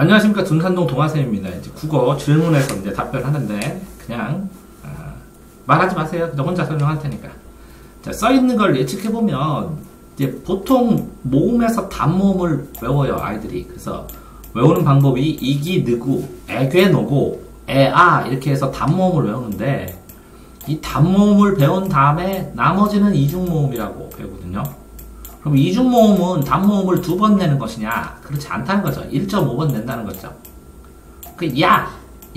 안녕하십니까. 둔산동 동화쌤입니다. 이제 국어 질문에서 이제 답변하는데, 그냥, 말하지 마세요. 그냥 혼자 설명할 테니까. 자, 써있는 걸 예측해보면, 이제 보통 모음에서 단모음을 외워요, 아이들이. 그래서 외우는 방법이 이기, 느구, 애괴, 노고, 애아, 이렇게 해서 단모음을 외우는데, 이 단모음을 배운 다음에 나머지는 이중모음이라고 배우거든요. 그럼 이중모음은 단모음을 2번 내는 것이냐? 그렇지 않다는 거죠. 1.5번 낸다는 거죠. 그러면,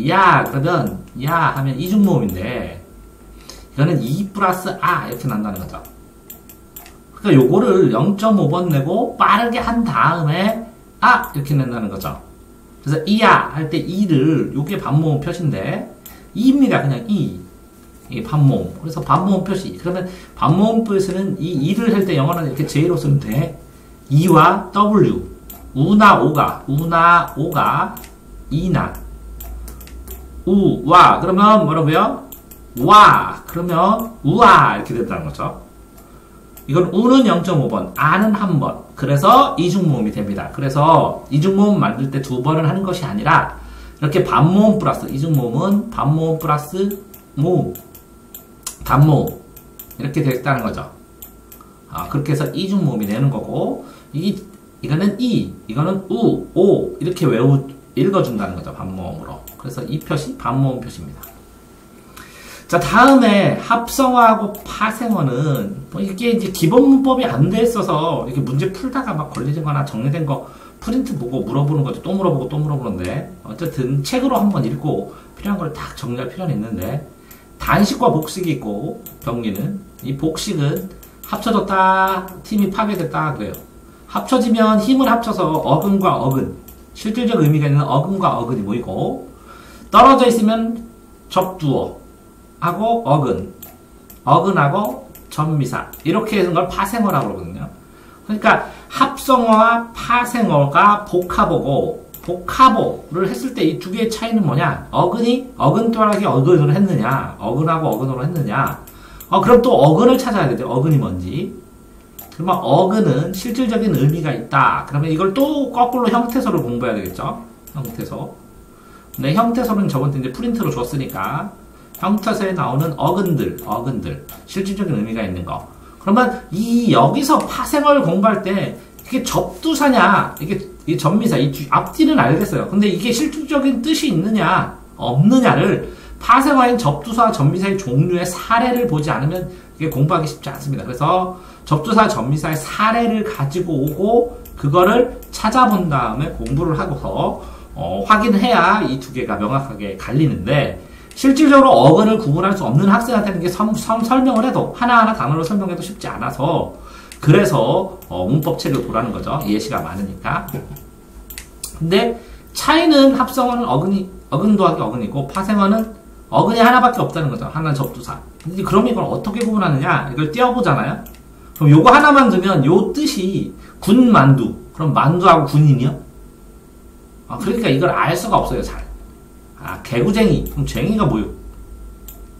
야 하면 이중모음인데, 이거는 2 플러스 아, 이렇게 난다는 거죠. 그러니까 요거를 0.5번 내고 빠르게 한 다음에, 아! 이렇게 낸다는 거죠. 그래서 이야 할 때 이를, 요게 반모음 표시인데, 이입니다. 그냥 이. 이 반모음. 그래서 반모음 표시. 그러면 반모음 표시는 이 이를 할 때 영어는 이렇게 J로 쓰면 돼. E와 W. 우나 오가 이나. 우와. 그러면 뭐라고요? 와. 그러면 우와. 이렇게 된다는 거죠. 이건 우는 0.5번, 아는 1번. 그래서 이중모음이 됩니다. 그래서 이중모음 만들 때 2번을 하는 것이 아니라 이렇게 반모음 플러스, 이중모음은 반모음 플러스 모음. 단모음 이렇게 되겠다는 거죠. 그렇게 해서 이중모음이 되는 거고, 이거는 이거는 오 이렇게 읽어준다는 거죠. 반모음으로. 그래서 이 표시 반모음 표시입니다. 자, 다음에 합성어하고 파생어는 이게 이제 기본 문법이 안 돼 있어서 이렇게 문제 풀다가 막 걸리는 거나 정리된 거 프린트 보고 물어보는 거죠. 또 물어보는데, 어쨌든 책으로 한번 읽고 필요한 걸 딱 정리할 필요는 있는데, 단식과 복식이 있고, 병리는 이 복식은 합쳐졌다, 팀이 파괴됐다 그래요. 합쳐지면 힘을 합쳐서 어근과 어근, 실질적 의미가 있는 어근과 어근이 모이고, 떨어져 있으면 접두어 하고 어근하고 전미사, 이렇게 해서 걸 파생어라고 그러거든요. 그러니까 합성어와 파생어가 복합어고, 복합어를 했을 때 이 두 개의 차이는 뭐냐? 어근 또하기 어근으로 했느냐? 어근하고 어근으로 했느냐? 그럼 또 어근을 찾아야 되죠. 어근이 뭔지. 그러면 어근은 실질적인 의미가 있다. 그러면 이걸 또 거꾸로 형태소를 공부해야 되겠죠? 형태소. 근데 형태소는 저번 때 이제 프린트로 줬으니까, 형태소에 나오는 어근들, 실질적인 의미가 있는 거. 그러면 여기서 파생어를 공부할 때, 이게 접두사냐, 이 전미사, 이 앞뒤는 알겠어요. 근데 이게 실질적인 뜻이 있느냐, 없느냐를 파생어인 접두사, 전미사의 종류의 사례를 보지 않으면 이게 공부하기 쉽지 않습니다. 그래서 접두사, 전미사의 사례를 가지고 오고, 그거를 찾아본 다음에 공부를 하고서, 확인해야 이 두 개가 명확하게 갈리는데, 실질적으로 어근을 구분할 수 없는 학생한테는 이게 설명을 해도, 하나하나 단어로 설명해도 쉽지 않아서, 그래서 문법책을 보라는 거죠. 예시가 많으니까. 근데 차이는 합성어는 어근 더하기 어근이고, 파생어는 어근이 하나밖에 없다는 거죠. 하나는 접두사. 근데 그럼 이걸 어떻게 구분하느냐? 이걸 띄워보잖아요. 그럼 요거 하나만 두면 요 뜻이 군만두. 그럼 만두하고 군인이요? 그러니까 이걸 알 수가 없어요, 잘. 개구쟁이. 그럼 쟁이가 뭐요?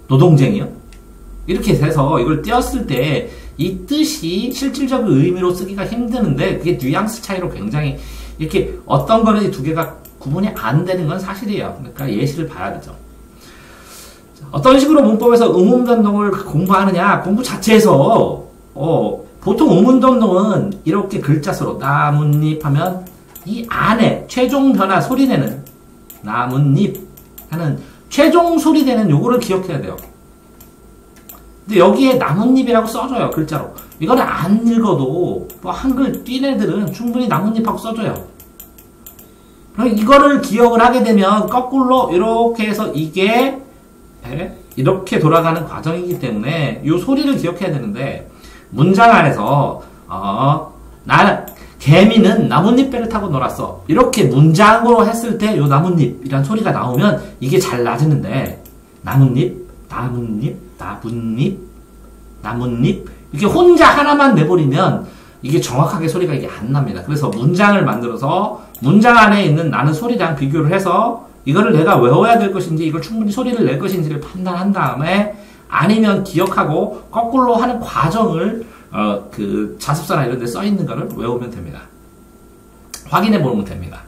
노동쟁이요? 이렇게 돼서 이걸 띄웠을 때 이 뜻이 실질적인 의미로 쓰기가 힘드는데, 그게 뉘앙스 차이로 굉장히 이렇게 어떤 거는 이 두 개가 구분이 안 되는 건 사실이에요. 그러니까 예시를 봐야 되죠. 어떤 식으로 문법에서 의문변동을 공부하느냐, 공부 자체에서 보통 의문변동은 이렇게 글자수로 나뭇잎 하면 이 안에 최종 변화 소리내는 나뭇잎 하는 최종 소리내는 요거를 기억해야 돼요. 근데 여기에 나뭇잎이라고 써줘요, 글자로. 이거는 안 읽어도, 한글 뛴 애들은 충분히 나뭇잎하고 써줘요. 그럼 이거를 기억을 하게 되면, 거꾸로 이렇게 해서 이게, 이렇게 돌아가는 과정이기 때문에, 이 소리를 기억해야 되는데, 문장 안에서, 개미는 나뭇잎배를 타고 놀았어. 이렇게 문장으로 했을 때, 요 나뭇잎이란 소리가 나오면, 이게 잘 낮는데, 나뭇잎, 나뭇잎 이렇게 혼자 하나만 내버리면 이게 정확하게 소리가 이게 안 납니다. 그래서 문장을 만들어서 문장 안에 있는 나는 소리랑 비교를 해서 이거를 내가 외워야 될 것인지, 이걸 충분히 소리를 낼 것인지를 판단한 다음에, 아니면 기억하고 거꾸로 하는 과정을 그 자습서나 이런 데 써 있는 거를 외우면 됩니다. 확인해 보면 됩니다.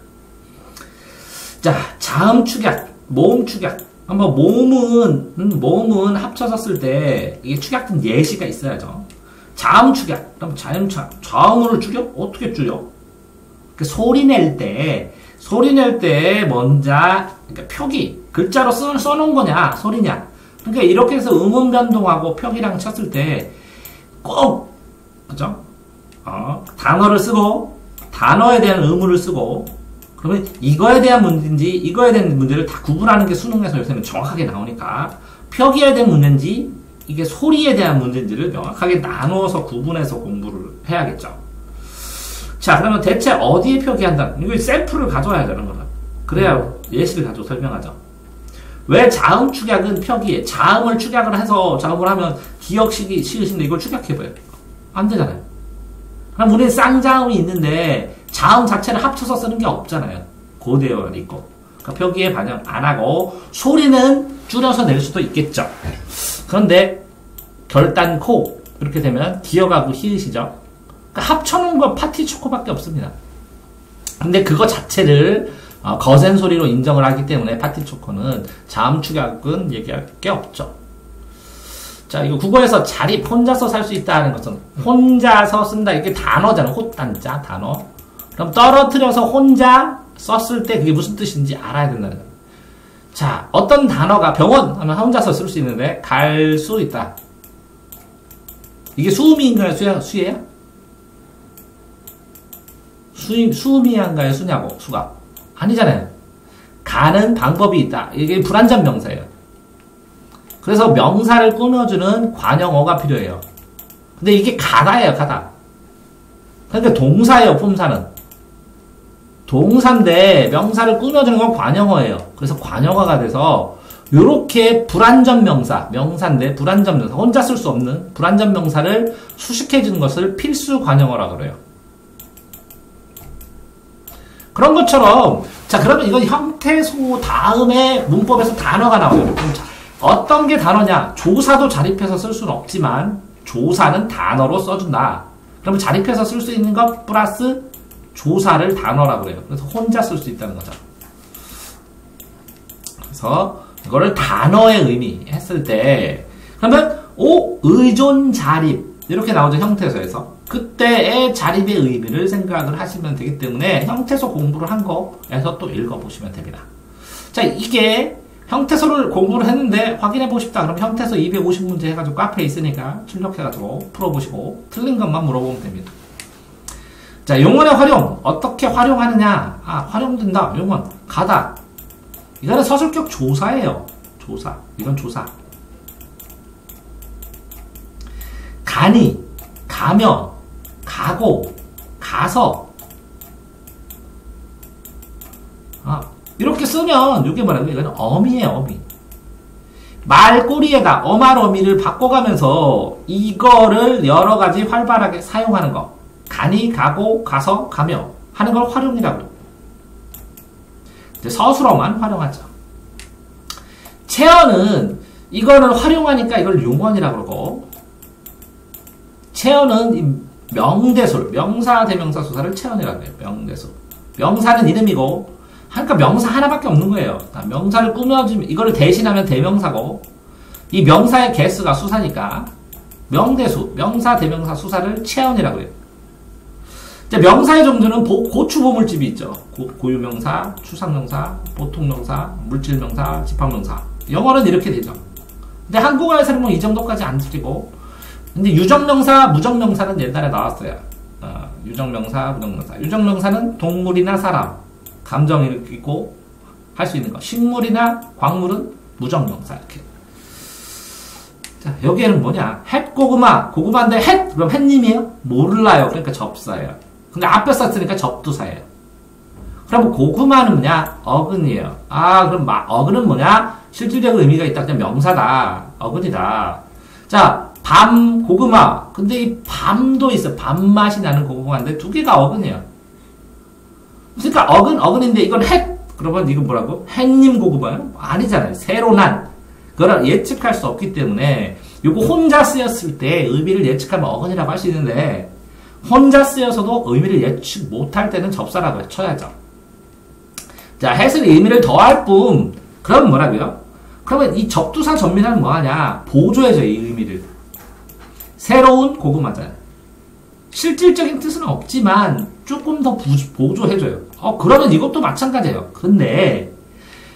자, 자음 축약, 모음 축약. 한번 모음은 합쳐서 쓸 때 이게 축약된 예시가 있어야죠. 자음 축약. 그럼 자음 축약. 자음을 줄여? 어떻게 줄여? 소리 낼 때 먼저 그러니까 표기 글자로 써놓은 거냐 소리냐. 그러니까 이렇게 해서 음운 변동하고 표기랑 쳤을 때 꼭 그죠? 단어를 쓰고 단어에 대한 의무를 쓰고 그러면 이거에 대한 문제인지 이거에 대한 문제를 다 구분하는 게 수능에서 요새는 정확하게 나오니까 표기에 대한 문제인지 이게 소리에 대한 문제인지를 명확하게 나누어서 구분해서 공부를 해야겠죠. 자, 그러면 대체 어디에 표기한다? 이거 샘플을 가져와야 되는 거다. 그래야 예시를 가지고 설명하죠. 왜 자음 축약은 표기에 자음을 축약을 해서 자음을 하면 기억식이 시으신데 이걸 축약해봐요. 안 되잖아요. 그럼 우리는 쌍자음이 있는데 자음 자체를 합쳐서 쓰는 게 없잖아요. 고대어가 있고. 그러니까 표기에 반영 안 하고 소리는 줄여서 낼 수도 있겠죠. 그런데 결단코 이렇게 되면 기억하고 히읗이죠. 그러니까 합쳐놓은 건 파티초코밖에 없습니다. 근데 그거 자체를 거센 소리로 인정을 하기 때문에 파티초코는 자음 축약은 얘기할 게 없죠. 자, 이거 국어에서 자립, 혼자서 살 수 있다는 것은 혼자서 쓴다. 이게 단어잖아. 헛단자, 단어. 그럼 떨어뜨려서 혼자 썼을 때 그게 무슨 뜻인지 알아야 된다는 거예요. 자, 어떤 단어가 병원 하면 혼자서 쓸 수 있는데 갈 수 있다. 이게 수음인가요? 수예요? 수음이한가요? 수냐고? 수가. 아니잖아요. 가는 방법이 있다. 이게 불완전 명사예요. 그래서 명사를 꾸며주는 관형어가 필요해요. 근데 이게 가다예요, 가다. 그러니까 동사예요, 품사는. 동사인데 명사를 꾸며주는 건 관형어예요. 그래서 관형어가 돼서 요렇게 불완전 명사인데 불완전 명사, 혼자 쓸 수 없는 불완전 명사를 수식해주는 것을 필수 관형어라고 그래요. 그런 것처럼 자, 그러면 이건 형태소 다음에 문법에서 단어가 나와요. 어떤 게 단어냐? 조사도 자립해서 쓸 수는 없지만 조사는 단어로 써준다. 그러면 자립해서 쓸 수 있는 것 플러스 조사를 단어라고 해요. 그래서 혼자 쓸 수 있다는 거죠. 그래서 이거를 단어의 의미 했을 때 그러면 의존 자립 이렇게 나오죠. 형태소에서. 그때의 자립의 의미를 생각을 하시면 되기 때문에 형태소 공부를 한 거에서 또 읽어보시면 됩니다. 자, 이게 형태소를 공부를 했는데 확인해보고 싶다. 그럼 형태소 250문제 해가지고 카페에 있으니까 출력해가지고 풀어보시고 틀린 것만 물어보면 됩니다. 자, 용언의 활용. 어떻게 활용하느냐. 활용된다. 용언. 가다. 이거는 서술격 조사예요. 조사. 이건 조사. 가니, 가며, 가고, 가서. 이렇게 쓰면 이게 뭐라고요? 이거는 어미예요, 어미. 말꼬리에다 어말 어미를 바꿔가면서 이거를 여러 가지 활발하게 사용하는 거. 가니, 가고, 가서, 가며 하는 걸 활용이라고 그래요. 서술어만 활용하죠. 체어는 이거를 활용하니까 이걸 용언이라고 그러고 체어는 명대술, 명사, 대명사, 수사를 체언이라고 해요. 명대술. 명사는 이름이고 그러니까 명사 하나밖에 없는 거예요. 명사를 꾸며주면 이거를 대신하면 대명사고 이 명사의 개수가 수사니까 명대수, 명사, 대명사, 수사를 체언이라고 해요. 이제 명사의 종류는 고추보물집이 있죠. 고유명사, 추상명사, 보통명사, 물질명사, 집합명사. 영어는 이렇게 되죠. 근데 한국어에서는 뭐 이 정도까지 안 드리고 근데 유정명사, 무정명사는 옛날에 나왔어요. 유정명사, 무정명사. 유정명사는 동물이나 사람, 감정을 일으키고 할 수 있는 거. 식물이나 광물은 무정명사. 이렇게. 자, 여기에는 뭐냐? 햇고구마. 고구마인데 햇? 그럼 햇님이에요? 몰라요. 그러니까 접사예요. 근데 앞에 썼으니까 접두사예요. 그럼 고구마는 뭐냐? 어근이에요. 그럼 어근은 뭐냐? 실질적 의미가 있다. 그냥 명사다. 어근이다. 자, 밤, 고구마. 근데 이 밤도 있어. 밤맛이 나는 고구마인데 두 개가 어근이에요. 그러니까 어근인데 이건 햇. 그러면 이건 뭐라고? 햇님 고구마요? 아니잖아요. 새로 난. 그걸 예측할 수 없기 때문에 요거 혼자 쓰였을 때 의미를 예측하면 어근이라고 할 수 있는데 혼자 쓰여서도 의미를 예측 못할 때는 접사라고 쳐야죠. 자, 해석의 의미를 더할 뿐. 그럼 뭐라고요? 그러면 이 접두사 전미사는 뭐하냐? 보조해줘, 이 의미를. 새로운 고구마잖아요. 실질적인 뜻은 없지만 조금 더 보조해줘요. 그러면 이것도 마찬가지예요. 근데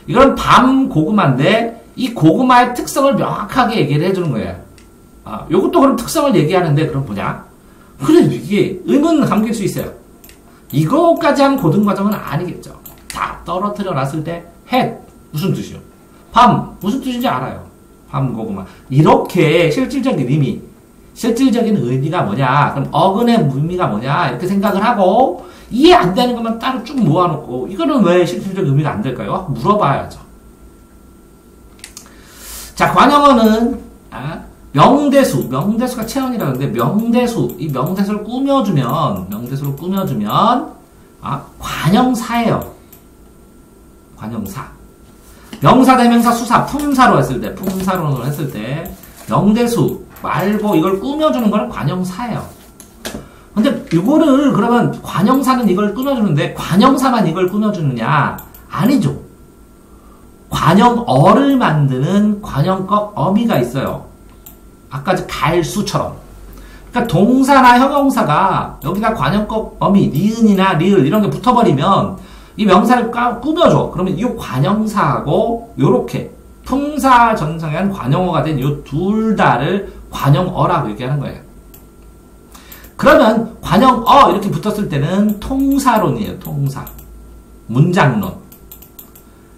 이건 밤 고구마인데 이 고구마의 특성을 명확하게 얘기를 해주는 거예요. 요것도 그럼 특성을 얘기하는데 그럼 뭐냐? 그래, 이게 의문 감길 수 있어요. 이거까지 한 고등과정은 아니겠죠. 다 떨어뜨려 놨을 때 햇 무슨 뜻이요? 밤 무슨 뜻인지 알아요. 밤 고구마. 이렇게 실질적인 의미가 뭐냐? 그럼 어근의 의미가 뭐냐? 이렇게 생각을 하고 이해 안 되는 것만 따로 쭉 모아놓고 이거는 왜 실질적 의미가 안 될까요? 물어봐야죠. 자, 관영어는 명대수가 체언이라는데 이 명대수를 꾸며주면 관형사예요. 관형사. 명사, 대명사, 수사, 품사로 했을 때 명대수 말고 이걸 꾸며주는 거는 관형사예요. 근데 이거를 그러면 관형사는 이걸 꾸며주는데 관형사만 이걸 꾸며주느냐? 아니죠. 관형어를 만드는 관형격 어미가 있어요. 아까 갈수처럼. 그러니까 동사나 형용사가 여기다 관형격 어미, 니은이나 리을 이런 게 붙어버리면 이 명사를 꾸며줘. 그러면 이 관형사하고 요렇게 품사 전성한 관형어가 된 요 둘 다를 관형어라고 얘기하는 거예요. 그러면 관형어 이렇게 붙었을 때는 통사론이에요. 통사. 문장론.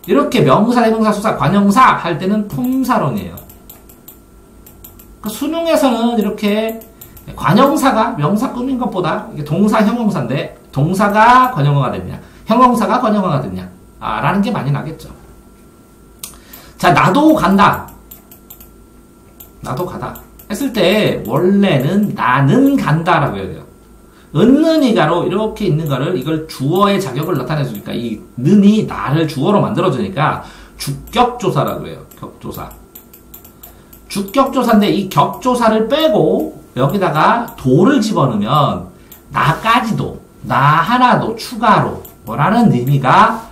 이렇게 명사, 대명사, 수사, 관형사 할 때는 품사론이에요. 수능에서는 이렇게 관형사가 명사 꾸민 것보다 이게 동사, 형용사인데 동사가 관형어가 됐냐, 형용사가 관형어가 됐냐 라는 게 많이 나겠죠. 자, 나도 간다 했을 때 원래는 나는 간다라고 해야 돼요. 은는이가로 이렇게 있는 거를 이걸 주어의 자격을 나타내주니까 이 는이 나를 주어로 만들어주니까 주격조사라고 해요. 격조사. 주격조사인데 이 격조사를 빼고 여기다가 도를 집어넣으면 나까지도, 나 하나도 추가로 뭐라는 의미가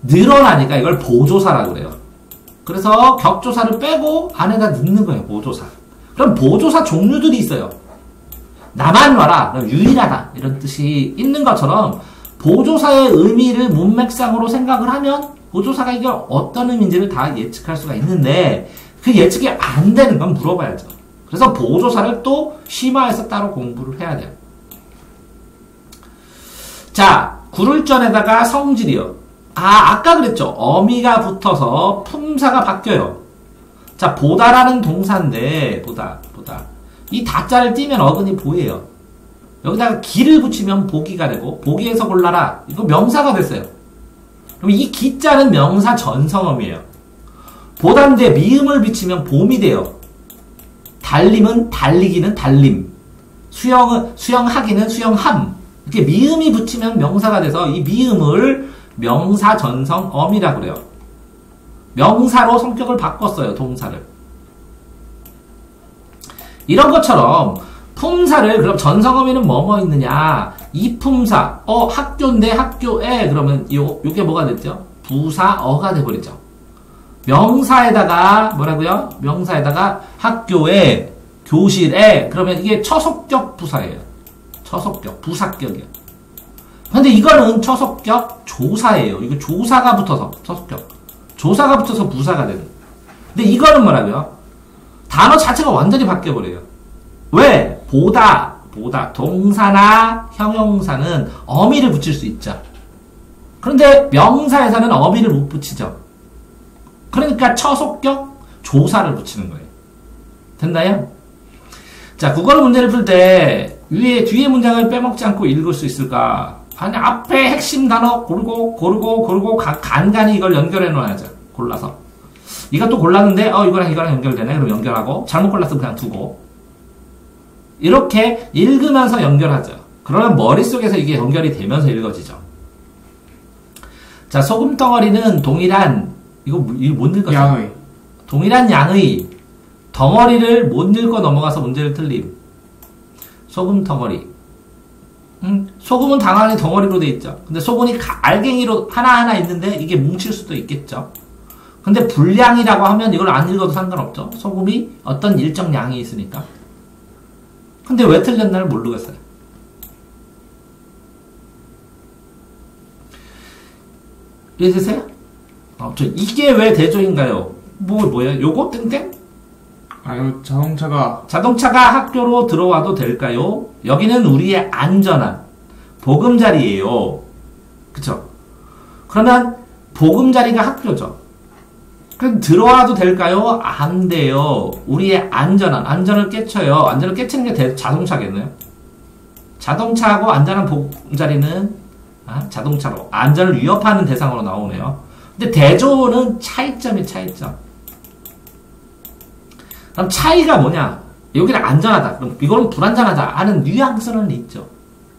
늘어나니까 이걸 보조사라고 그래요. 그래서 격조사를 빼고 안에다 넣는 거예요. 보조사. 그럼 보조사 종류들이 있어요. 나만 와라, 그럼 유일하다 이런 뜻이 있는 것처럼 보조사의 의미를 문맥상으로 생각을 하면 보조사가 이게 어떤 의미인지를 다 예측할 수가 있는데 그 예측이 안 되는 건 물어봐야죠. 그래서 보조사를 또 심화해서 따로 공부를 해야 돼요. 자, 구를전에다가 성질이요. 아까 그랬죠. 어미가 붙어서 품사가 바뀌어요. 자, 보다라는 동사인데 보다. 이 다자를 띄면 어근이 보예요. 여기다가 기를 붙이면 보기가 되고 보기에서 골라라. 이거 명사가 됐어요. 그럼 이 기자는 명사 전성어미예요. 보다인데 미음을 붙이면 봄이 돼요. 달림은 달리기는 달림. 수영하기는 수영함. 이렇게 미음이 붙이면 명사가 돼서 이 미음을 명사 전성어미라고 그래요. 명사로 성격을 바꿨어요. 동사를. 이런 것처럼 품사를 그럼 전성어미는 뭐뭐 있느냐? 이 품사. 학교인데 학교에 그러면 요게 뭐가 됐죠? 부사어가 돼버리죠. 명사에다가 뭐라고요? 명사에다가 학교에 교실에 그러면 이게 처속격 부사예요. 처속격 부사격이에요. 근데 이거는 처속격 조사예요. 이거 조사가 붙어서 처속격 조사가 붙어서 부사가 되는. 근데 이거는 뭐라고요? 단어 자체가 완전히 바뀌어버려요. 왜? 보다 동사나 형용사는 어미를 붙일 수 있죠. 그런데 명사에서는 어미를 못 붙이죠. 그러니까 처속격 조사를 붙이는 거예요. 됐나요? 자, 국어로 문제를 풀 때 뒤에 문장을 빼먹지 않고 읽을 수 있을까? 아니, 앞에 핵심 단어 고르고 간간히 이걸 연결해 놓아야죠. 골라서. 이것도 골랐는데 이거랑 연결되네. 그럼 연결하고 잘못 골랐으면 그냥 두고 이렇게 읽으면서 연결하죠. 그러면 머릿속에서 이게 연결이 되면서 읽어지죠. 자, 소금덩어리는 동일한 이거 못 읽었어. 양의. 동일한 양의 덩어리를 못 읽고 넘어가서 문제를 틀림. 소금덩어리. 소금은 당 안에 덩어리로 돼 있죠. 근데 소금이 알갱이로 하나하나 있는데 이게 뭉칠 수도 있겠죠. 근데 분량이라고 하면 이걸 안 읽어도 상관없죠. 소금이 어떤 일정 양이 있으니까. 근데 왜 틀렸나를 모르겠어요. 이해되세요? 이게 왜 대조인가요? 뭐야? 요거 땡땡? 아유, 자동차가 학교로 들어와도 될까요? 여기는 우리의 안전한 보금자리예요. 그쵸? 그러면 보금자리가 학교죠. 그럼 들어와도 될까요? 안 돼요. 우리의 안전을 깨쳐요. 안전을 깨치는 게 자동차겠네요. 자동차하고 안전한 보금자리는 자동차로 안전을 위협하는 대상으로 나오네요. 근데 대조는 차이점. 그럼 차이가 뭐냐? 여기는 안전하다. 그럼 이거는 불안전하다 하는 뉘앙스는 있죠.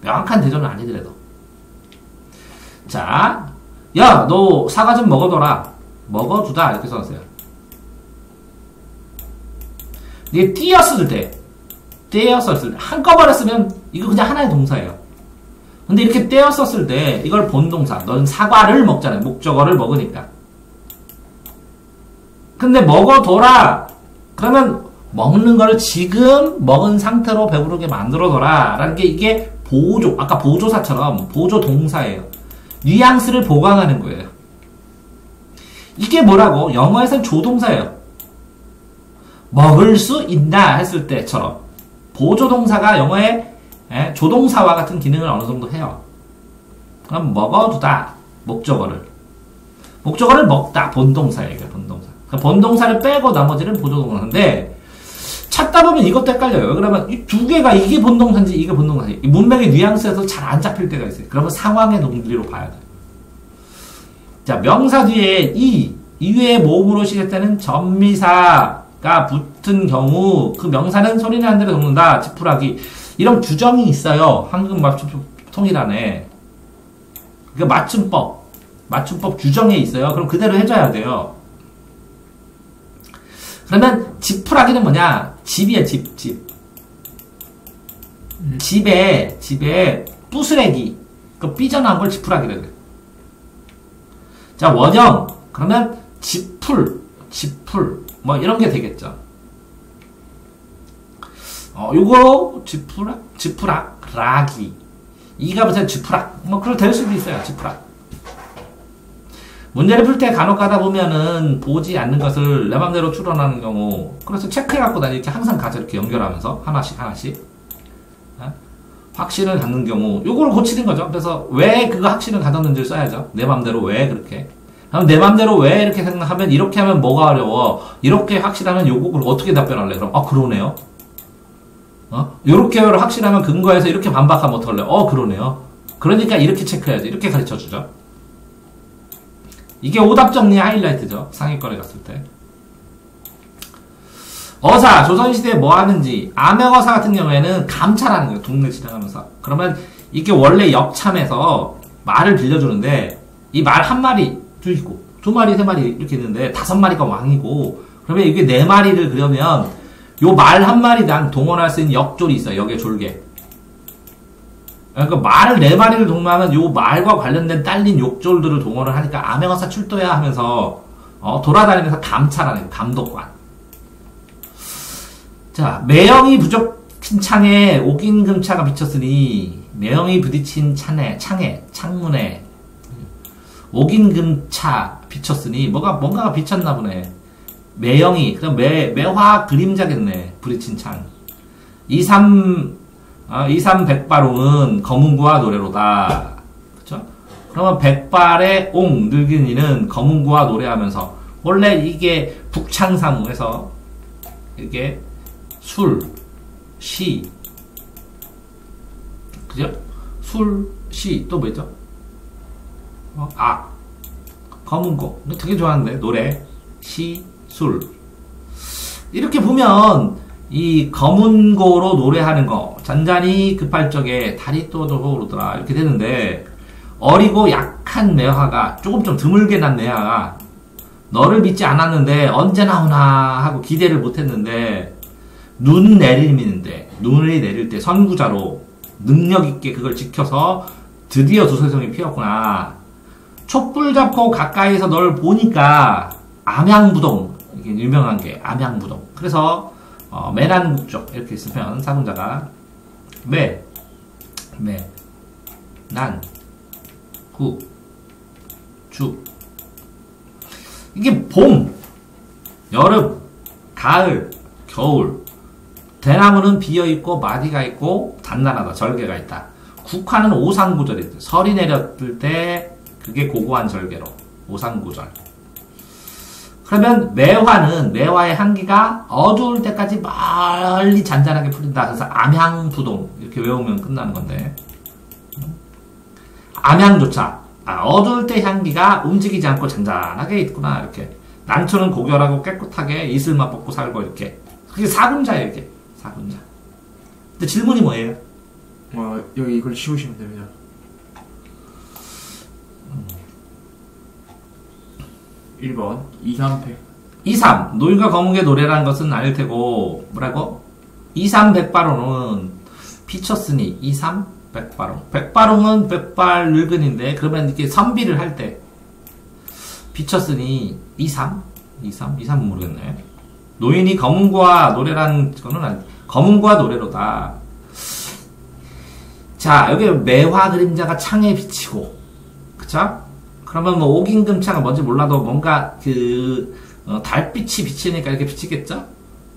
명확한 대조는 아니더라도. 자, 야, 너 사과 좀 먹어둬라. 먹어두다. 이렇게 써주세요. 이게 띄었을 때, 한꺼번에 쓰면 이거 그냥 하나의 동사예요. 근데 이렇게 떼었었을 때 이걸 본동사. 넌 사과를 먹잖아요. 목적어를 먹으니까. 근데 먹어둬라. 그러면 먹는 걸 지금 먹은 상태로 배부르게 만들어둬라 라는 게 이게 보조, 아까 보조사처럼 보조 동사예요. 뉘앙스를 보강하는 거예요. 이게 뭐라고? 영어에서는 조동사예요. 먹을 수 있나 했을 때처럼 보조 동사가 영어에 조동사와 같은 기능을 어느 정도 해요. 그럼 먹어두다 목적어를 먹다 본동사예요. 본동사를 빼고 나머지는 보조동사인데 찾다 보면 이것도 헷갈려요. 그러면 이 두 개가 이게 본동사인지 이게 본동사인지 문맥의 뉘앙스에서 잘 안 잡힐 때가 있어요. 그러면 상황의 논리로 봐야 돼요. 자, 명사 뒤에 이외의 모음으로 시작되는 전미사가 붙은 경우 그 명사는 소리나는 대로 적는다. 지푸라기 이런 규정이 있어요. 한국 맞춤법 통일안에. 그러니까 맞춤법 규정에 있어요. 그럼 그대로 해줘야 돼요. 그러면 지푸라기는 뭐냐? 집이에요, 집. 집에 부스레기, 그 삐져나온 걸 지푸라기라 그래요. 자, 원형. 그러면 지풀, 뭐 이런 게 되겠죠. 요거 지푸락, 라기. 이가 붙은 지푸락. 뭐 그럴 될 수도 있어요, 지푸락. 문제를 풀 때 간혹 가다 보면은 보지 않는 것을 내 맘대로 추론하는 경우, 그래서 체크해갖고 난 이렇게 항상 가져 이렇게 연결하면서 하나씩 확신을 갖는 경우 요거를 고치는 거죠. 그래서 왜 그거 확신을 가졌는지를 써야죠. 내 맘대로 왜 그렇게. 그럼 내 맘대로 왜 이렇게 생각하면 이렇게 하면 뭐가 어려워. 이렇게 확실하면 요거를 어떻게 답변할래? 그럼 그러네요. 요렇게 확실하면 근거에서 이렇게 반박하면 어떡할래? 그러네요. 그러니까 이렇게 체크해야지. 이렇게 가르쳐주죠. 이게 오답 정리 하이라이트죠. 상위권에 갔을 때. 어사, 조선시대에 뭐 하는지. 암행어사 같은 경우에는 감찰하는 거예요. 동네 지나가면서. 그러면 이게 원래 역참에서 말을 빌려주는데 이 말 한 마리도 있고 2마리, 3마리 이렇게 있는데 5마리가 왕이고 그러면 이게 4마리를 그려면 요 말 한 마리당 동원할 수 있는 역졸이 있어요. 역의 졸개. 그러니까 말을 4마리를 동원하면 요 말과 관련된 딸린 욕졸들을 동원을 하니까 암행어사 출도야 하면서 돌아다니면서 감찰하는 감독관. 자, 매형이 부족한 창에 옥인금차가 비쳤으니 매형이 부딪힌 창문에 옥인금차 비쳤으니 뭔가가 비쳤나 보네. 매형이 그럼 매화 그림자겠네. 부딪힌 창. 23백발옹은 검은구와 노래로다. 그쵸? 그러면 백발의 옹 늙은이는 검은구와 노래하면서 원래 이게 북창사무에서 이게 술, 시, 그죠? 술, 시, 또 뭐 있죠? 검은고. 되게 좋아하는데, 노래, 시, 술. 이렇게 보면, 이 검은고로 노래하는 거, 잔잔히 급할 적에 달이 떠들고 오르더라. 이렇게 되는데, 어리고 약한 매화가, 조금 좀 드물게 난 매화가, 너를 믿지 않았는데, 언제 나오나 하고 기대를 못 했는데, 눈이 내릴 때, 선구자로, 능력 있게 그걸 지켜서 드디어 두서성이 피었구나. 촛불 잡고 가까이서 널 보니까 암양부동, 이게 유명한 게 암양부동. 그래서 매난국적 이렇게 있으면 사군자가 난, 구, 주. 이게 봄, 여름, 가을, 겨울. 대나무는 비어있고 마디가 있고 단단하다, 절개가 있다. 국화는 오상구절이 있다. 설이 내렸을 때 그게 고고한 절개로 오상구절. 그러면 매화의 향기가 어두울 때까지 멀리 잔잔하게 풀린다. 그래서 암향부동 이렇게 외우면 끝나는 건데, 암향조차 어두울 때 향기가 움직이지 않고 잔잔하게 있구나. 이렇게 난초는 고결하고 깨끗하게 이슬 맛보고 살고 이렇게. 그게 사군자예요. 이게 사군자. 근데 질문이 뭐예요? 여기 이걸 씌우시면 됩니다. 1번 2,3백 2,3 노인과 거북의 노래라는 것은 아닐 테고 뭐라고? 2,3 백바롱은 비쳤으니 2,3 백바롱. 백바롱은 백발 늙은인데 그러면 이렇게 선비를 할 때 비쳤으니 2,3 모르겠네. 노인이 검은과 노래라는 거는 아니, 검은과 노래로다. 자, 여기 매화 그림자가 창에 비치고, 그쵸? 그러면 뭐 옥임금차가 뭔지 몰라도 뭔가 달빛이 비치니까 이렇게 비치겠죠?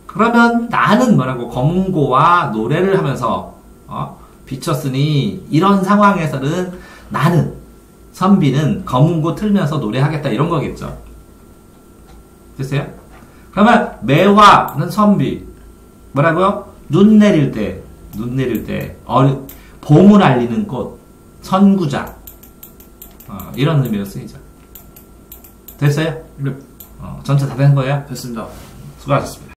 그러면 나는 뭐라고 검은고와 노래를 하면서 비쳤으니 이런 상황에서는 나는 선비는 검은고 틀면서 노래하겠다 이런 거겠죠. 됐어요? 그러면 매화는 선비 뭐라고요? 눈 내릴 때 봄을 알리는 꽃 선구자 이런 의미로 쓰이죠. 됐어요? 네. 전체 다 된 거예요? 됐습니다. 수고하셨습니다.